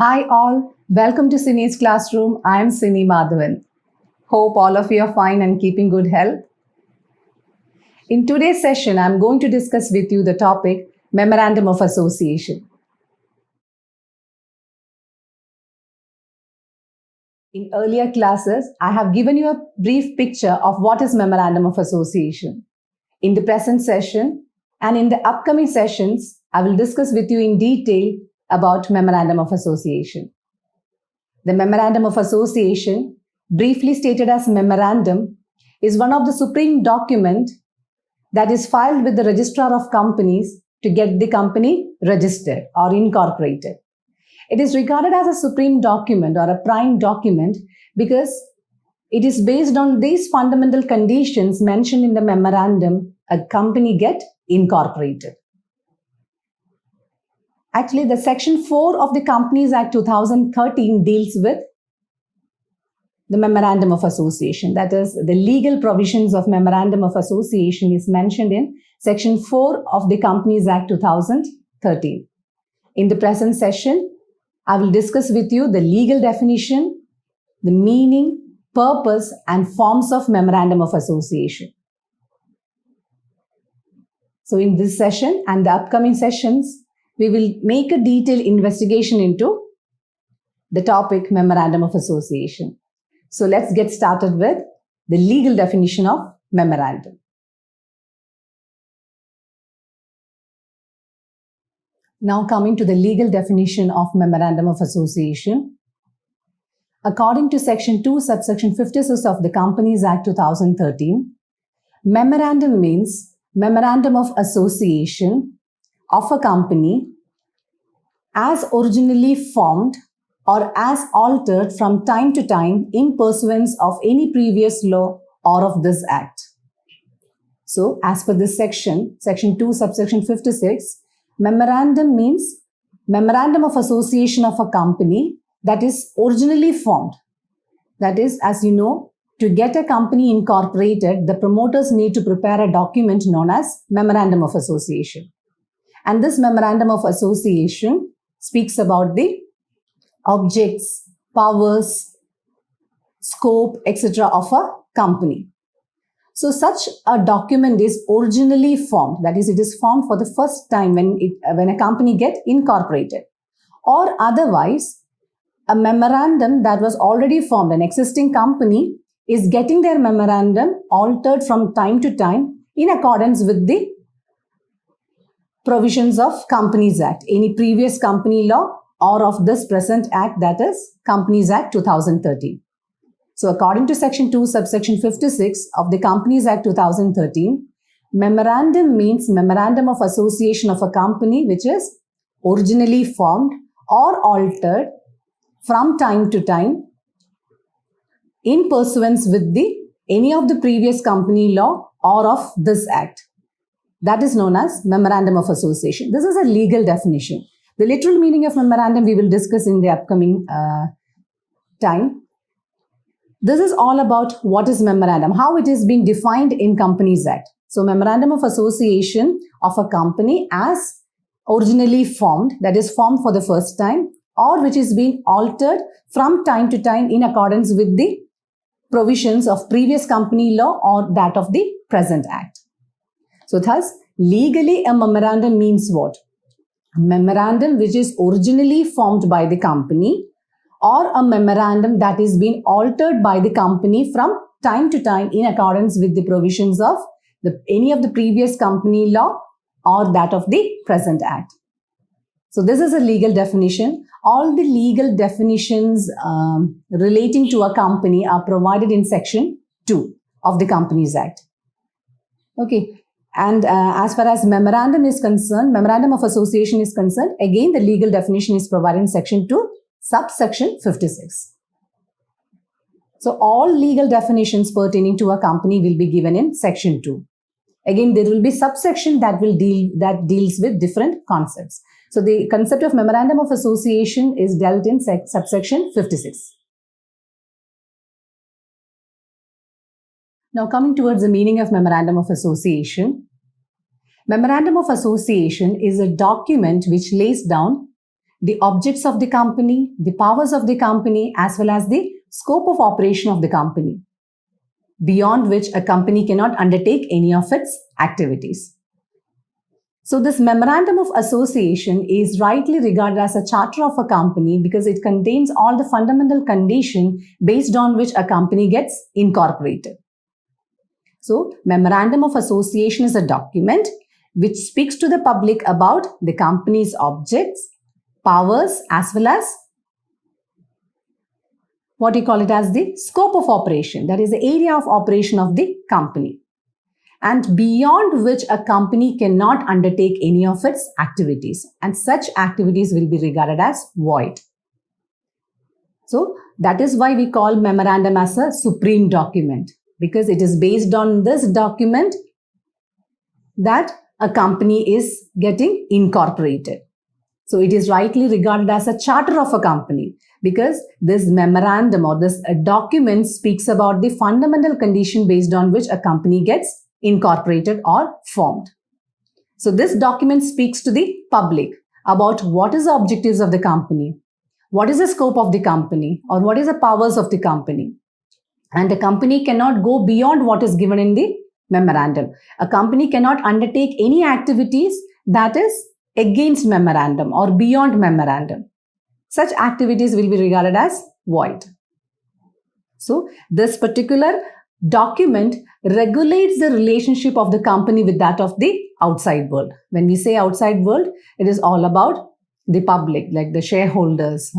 Hi all, welcome to Cine's classroom. I am Cine Madhavan. Hope all of you are fine and keeping good health. In today's session, I'm going to discuss with you the topic Memorandum of Association. In earlier classes, I have given you a brief picture of what is Memorandum of Association. In the present session and in the upcoming sessions, I will discuss with you in detail about Memorandum of Association. The Memorandum of Association, briefly stated as memorandum, is one of the supreme document that is filed with the Registrar of Companies to get the company registered or incorporated. It is regarded as a supreme document or a prime document because it is based on these fundamental conditions mentioned in the memorandum a company get incorporated. Actually, the Section 4 of the Companies Act 2013 deals with the Memorandum of Association. That is, the legal provisions of Memorandum of Association is mentioned in Section 4 of the Companies Act 2013. In the present session, I will discuss with you the legal definition, the meaning, purpose, and forms of Memorandum of Association. So in this session and the upcoming sessions, we will make a detailed investigation into the topic Memorandum of Association. So let's get started with the legal definition of memorandum. Now coming to the legal definition of Memorandum of Association. According to Section 2, subsection 56 of the Companies Act 2013, memorandum means Memorandum of Association of a company as originally formed or as altered from time to time in pursuance of any previous law or of this act. So, as per this section, Section 2, subsection 56, memorandum means Memorandum of Association of a company that is originally formed. That is, as you know, to get a company incorporated, the promoters need to prepare a document known as Memorandum of Association. And this Memorandum of Association speaks about the objects, powers, scope, etc. of a company. So such a document is originally formed. That is, it is formed for the first time when a company gets incorporated. Or otherwise, a memorandum that was already formed, an existing company is getting their memorandum altered from time to time in accordance with the provisions of Companies Act, any previous company law or of this present act, that is Companies Act 2013. So according to Section 2, subsection 56 of the Companies Act 2013, memorandum means Memorandum of Association of a company which is originally formed or altered from time to time in pursuance with any of the previous company law or of this act. That is known as Memorandum of Association. This is a legal definition. The literal meaning of memorandum we will discuss in the upcoming time. This is all about what is memorandum, how it is being defined in Companies Act. So Memorandum of Association of a company as originally formed, that is formed for the first time, or which is being altered from time to time in accordance with the provisions of previous company law or that of the present act. So thus, legally a memorandum means what? A memorandum which is originally formed by the company or a memorandum that is being altered by the company from time to time in accordance with the provisions of any of the previous company law or that of the present act. So this is a legal definition. All the legal definitions relating to a company are provided in Section 2 of the Companies Act. Okay. And as far as memorandum is concerned, Memorandum of Association is concerned, again the legal definition is provided in Section 2, subsection 56. So all legal definitions pertaining to a company will be given in Section 2. Again, there will be subsection that deals with different concepts. So the concept of Memorandum of Association is dealt in subsection 56. Now coming towards the meaning of Memorandum of Association. Memorandum of Association is a document which lays down the objects of the company, the powers of the company, as well as the scope of operation of the company, beyond which a company cannot undertake any of its activities. So this memorandum of association is rightly regarded as a charter of a company because it contains all the fundamental conditions based on which a company gets incorporated. So memorandum of association is a document which speaks to the public about the company's objects, powers, as well as what you call it as the scope of operation, that is the area of operation of the company, and beyond which a company cannot undertake any of its activities, and such activities will be regarded as void. So that is why we call memorandum as a supreme document, because it is based on this document that a company is getting incorporated. So it is rightly regarded as a charter of a company because this memorandum or this document speaks about the fundamental condition based on which a company gets incorporated or formed. So this document speaks to the public about what is the objectives of the company, what is the scope of the company, or what is the powers of the company. And the company cannot go beyond what is given in the memorandum. A company cannot undertake any activities that is against memorandum or beyond memorandum. Such activities will be regarded as void. So this particular document regulates the relationship of the company with that of the outside world. When we say outside world, it is all about the public, like the shareholders,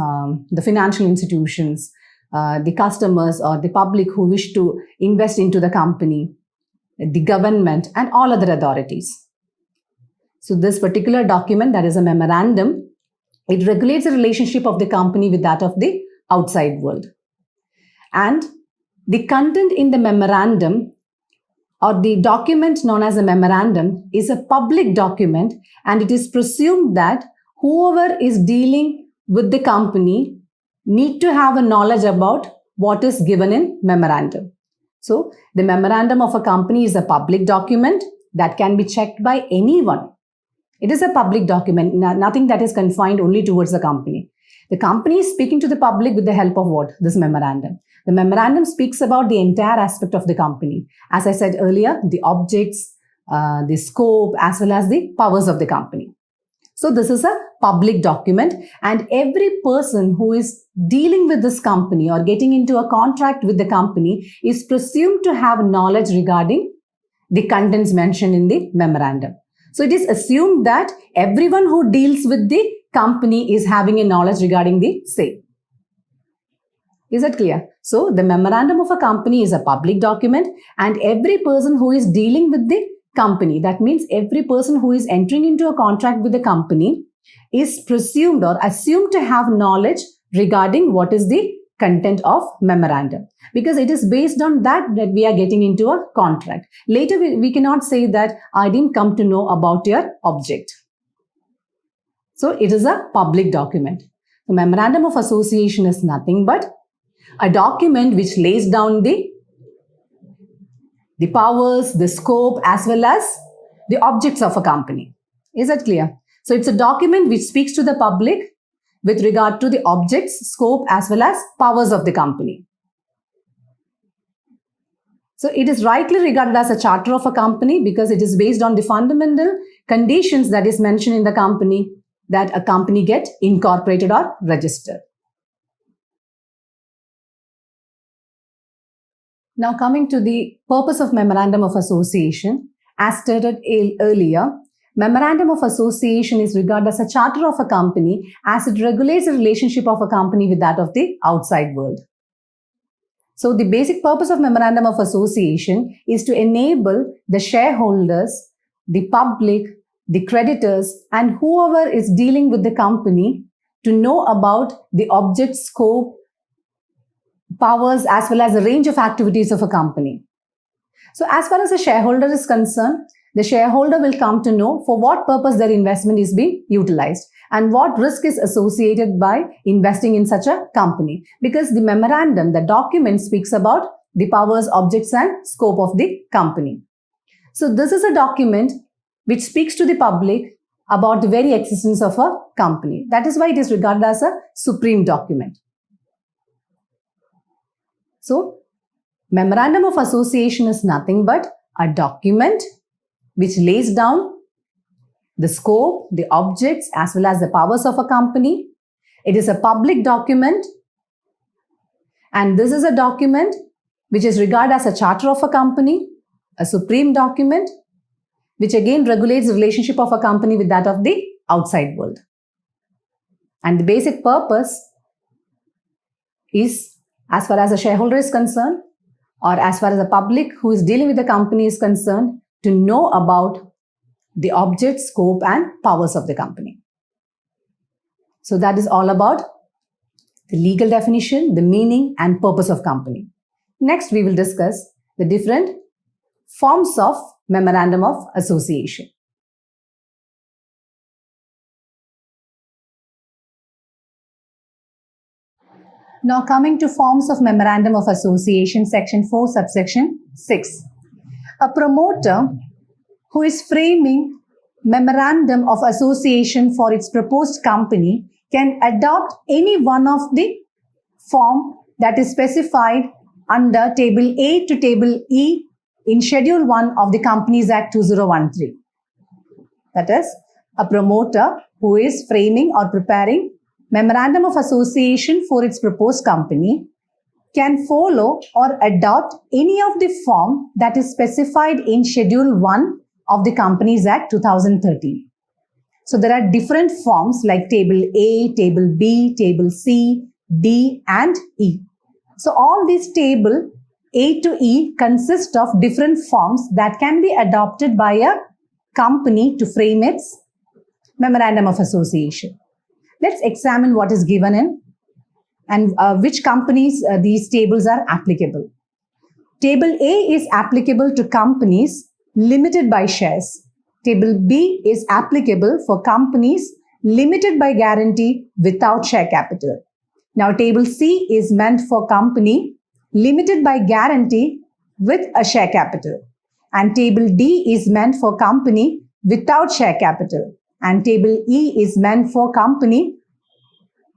the financial institutions, the customers or the public who wish to invest into the company, the government, and all other authorities. So this particular document, that is a memorandum, it regulates the relationship of the company with that of the outside world. And the content in the memorandum or the document known as a memorandum is a public document, and it is presumed that whoever is dealing with the company need to have a knowledge about what is given in memorandum. So the memorandum of a company is a public document that can be checked by anyone. It is a public document, nothing that is confined only towards the company. The company is speaking to the public with the help of what? This memorandum. The memorandum speaks about the entire aspect of the company. As I said earlier, the objects, the scope, as well as the powers of the company. So this is a public document, and every person who is dealing with this company or getting into a contract with the company is presumed to have knowledge regarding the contents mentioned in the memorandum. So it is assumed that everyone who deals with the company is having a knowledge regarding the same. Is that clear? So the memorandum of a company is a public document, and every person who is dealing with the company, that means every person who is entering into a contract with the company, is presumed or assumed to have knowledge regarding what is the content of memorandum, because it is based on that we are getting into a contract. Later we cannot say that I didn't come to know about your object. So it is a public document. The memorandum of association is nothing but a document which lays down the powers, the scope, as well as the objects of a company. Is that clear? So it's a document which speaks to the public with regard to the objects, scope, as well as powers of the company. So it is rightly regarded as a charter of a company because it is based on the fundamental conditions that is mentioned in the company that a company get incorporated or registered. Now coming to the purpose of Memorandum of Association, as stated earlier, Memorandum of Association is regarded as a charter of a company as it regulates the relationship of a company with that of the outside world. So the basic purpose of Memorandum of Association is to enable the shareholders, the public, the creditors, and whoever is dealing with the company to know about the object, scope, powers, as well as the range of activities of a company. So as far as the shareholder is concerned, the shareholder will come to know for what purpose their investment is being utilized and what risk is associated by investing in such a company, because the memorandum, the document, speaks about the powers, objects, and scope of the company. So this is a document which speaks to the public about the very existence of a company. That is why it is regarded as a supreme document. So, Memorandum of Association is nothing but a document which lays down the scope, the objects, as well as the powers of a company. It is a public document, and this is a document which is regarded as a charter of a company, a supreme document, which again regulates the relationship of a company with that of the outside world. And the basic purpose is, as far as a shareholder is concerned, or as far as the public who is dealing with the company is concerned, to know about the object, scope, and powers of the company. So that is all about the legal definition, the meaning, and purpose of company. Next, we will discuss the different forms of Memorandum of Association. Now coming to forms of Memorandum of Association, Section 4, Subsection 6. A promoter who is framing Memorandum of Association for its proposed company can adopt any one of the form that is specified under Table A to Table E in Schedule 1 of the Companies Act 2013. That is, a promoter who is framing or preparing Memorandum of Association for its proposed company can follow or adopt any of the form that is specified in Schedule 1 of the Companies Act 2013. So there are different forms like Table A, Table B, Table C, D, and E. So all these Table A to E consist of different forms that can be adopted by a company to frame its Memorandum of Association. Let's examine what is given in and which companies these tables are applicable. Table A is applicable to companies limited by shares. Table B is applicable for companies limited by guarantee without share capital. Now, Table C is meant for company limited by guarantee with a share capital. And Table D is meant for company without share capital. And Table E is meant for company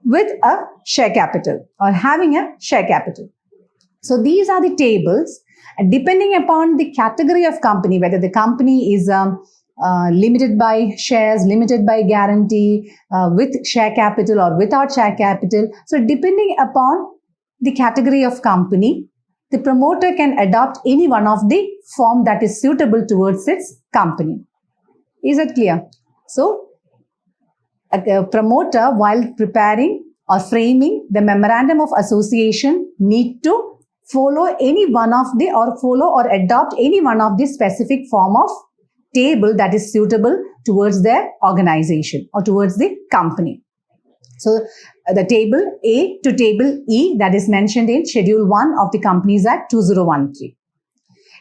with a share capital or having a share capital. So these are the tables, and depending upon the category of company, whether the company is limited by shares, limited by guarantee, with share capital or without share capital. So depending upon the category of company, the promoter can adopt any one of the form that is suitable towards its company. Is it clear? So a promoter, while preparing or framing the Memorandum of Association, need to follow any one of the follow or adopt any one of the specific form of table that is suitable towards their organization or towards the company. So the Table A to Table E that is mentioned in Schedule 1 of the Companies Act 2013.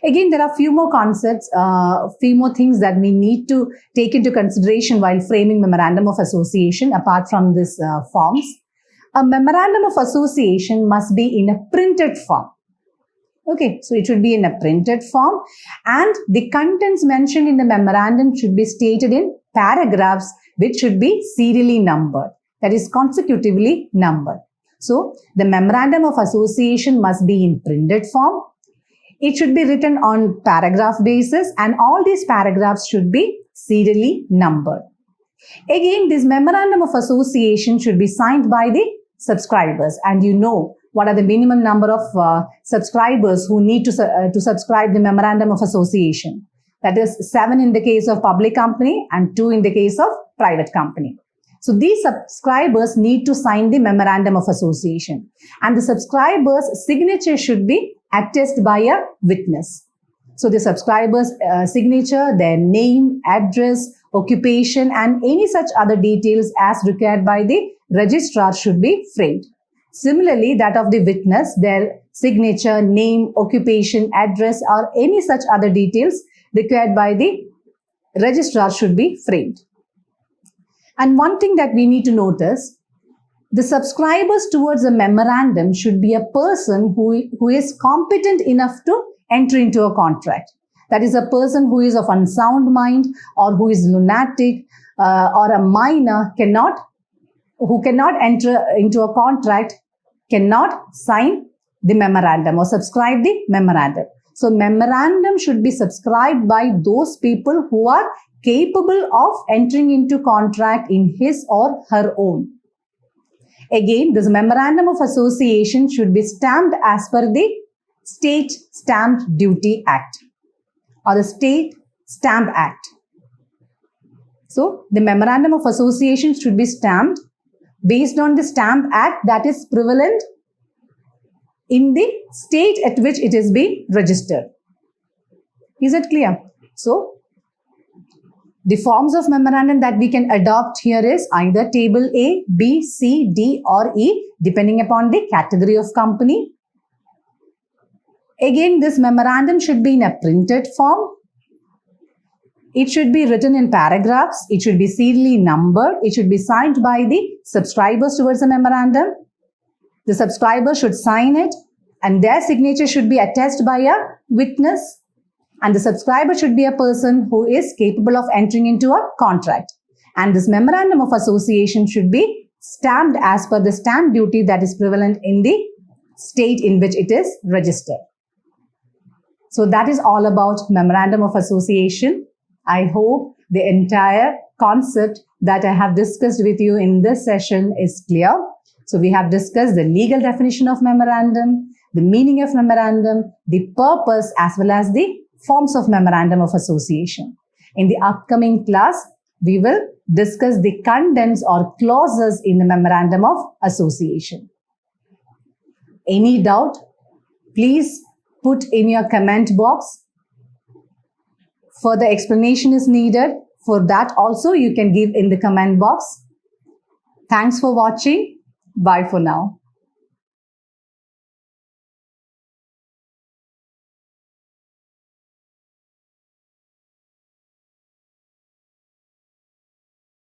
Again, there are few more concepts, few more things that we need to take into consideration while framing Memorandum of Association apart from these forms. A Memorandum of Association must be in a printed form. Okay, so it should be in a printed form, and the contents mentioned in the memorandum should be stated in paragraphs which should be serially numbered, that is consecutively numbered. So the Memorandum of Association must be in printed form. It should be written on paragraph basis, and all these paragraphs should be serially numbered. Again, this Memorandum of Association should be signed by the subscribers, and you know what are the minimum number of subscribers who need to subscribe the Memorandum of Association. That is 7 in the case of public company and 2 in the case of private company. So these subscribers need to sign the Memorandum of Association, and the subscribers' signature should be attested by a witness. So the subscriber's signature, their name, address, occupation, and any such other details as required by the registrar should be framed. Similarly, that of the witness, their signature, name, occupation, address, or any such other details required by the registrar should be framed. And one thing that we need to notice, the subscribers towards a memorandum should be a person who is competent enough to enter into a contract. That is, a person who is of unsound mind or who is lunatic or a minor who cannot enter into a contract cannot sign the memorandum or subscribe the memorandum. So memorandum should be subscribed by those people who are capable of entering into contract in his or her own. Again, this memorandum of association should be stamped as per the State Stamp Duty Act or the State Stamp Act. So the memorandum of association should be stamped based on the Stamp Act that is prevalent in the state at which it is being registered. Is it clear? So, the forms of memorandum that we can adopt here is either table A, B, C, D or E, depending upon the category of company. Again, this memorandum should be in a printed form. It should be written in paragraphs. It should be serially numbered. It should be signed by the subscribers towards the memorandum. The subscriber should sign it and their signature should be attested by a witness. And the subscriber should be a person who is capable of entering into a contract. And this memorandum of association should be stamped as per the stamp duty that is prevalent in the state in which it is registered. So that is all about memorandum of association. I hope the entire concept that I have discussed with you in this session is clear. So we have discussed the legal definition of memorandum, the meaning of memorandum, the purpose as well as the forms of memorandum of association. In the upcoming class, we will discuss the contents or clauses in the memorandum of association. Any doubt? Please put in your comment box. Further explanation is needed. For that also you can give in the comment box. Thanks for watching. Bye for now.